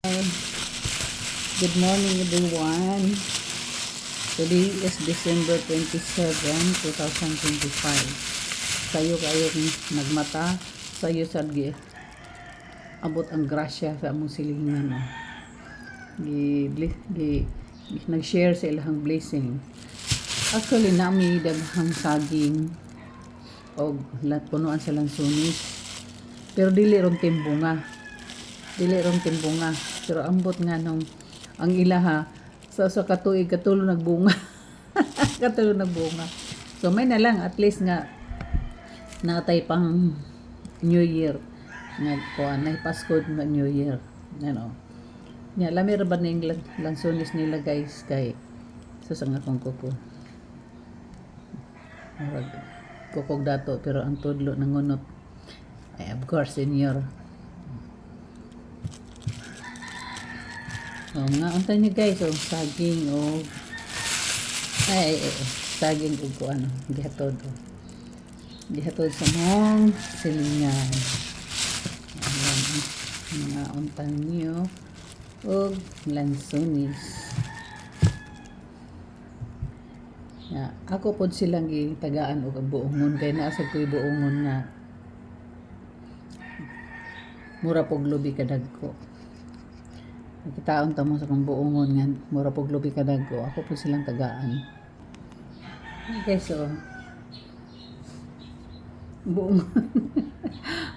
Good morning everyone. Today is December 27, 2025. Sayo kayo nagmata, sayo sadgi abot ang grasya sa among silingan. Nag-share sa ilang blessing. Actually nami daghang saging o punuan sa lansunis. Pero dili ron timbunga. Pero ambot nga nung ang ilaha sa katuig katulo nagbunga. Katulo nagbunga. So may na lang at least nga natay pang New Year nga kuan na Pasko nga New Year. Ano. Nya lami ra ba ning lansones nila guys kay sa nga kong kuko. Murag kukog dato pero ang tudlo nangunot ay of course senior. Nga unta niyo guys, saging saging ug ano, gihatod sa mong silingan. Ayan, mga unta niyo ug lansones. Ya, ako pod silang gitagaan og buongon kay naa sa kuy buongon nga mura pog lubi kadagko. Nakitaon ta mo sa kong buongon nga mura pog lubi kadagko. Ako po silang tagaan. Okay, so buongon.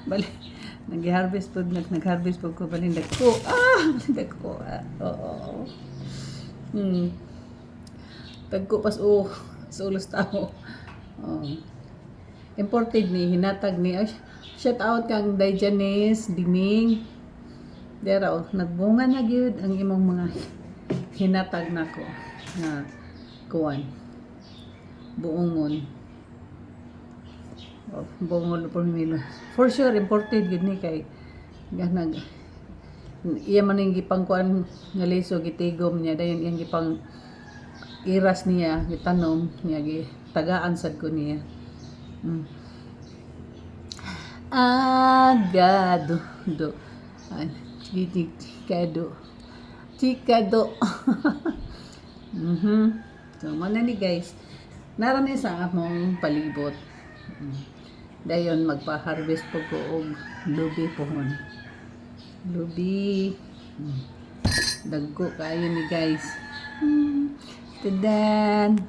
Bali nag-harvest po ko bali dagko. Dagko. Oo. Dagko pas sa ulos tao. Imported ni hinatag ni shout out kang Dijanis Diming. Dera nagbunga na gyud ang imong mga hinatag nako na kuan buongon por milo for sure imported gyud ni kay ganag iya man ning gipang kuan nga liso gitigom niya dayon iyang gipang iras niya gitanom niya gitagaan sad ko niya agado do Chikado. So, mana ni guys. Narani sa among palibot. Dayon magpa-harvest po ko og lubi pohon. Lubi. Dagko kayo ni guys. Tadan.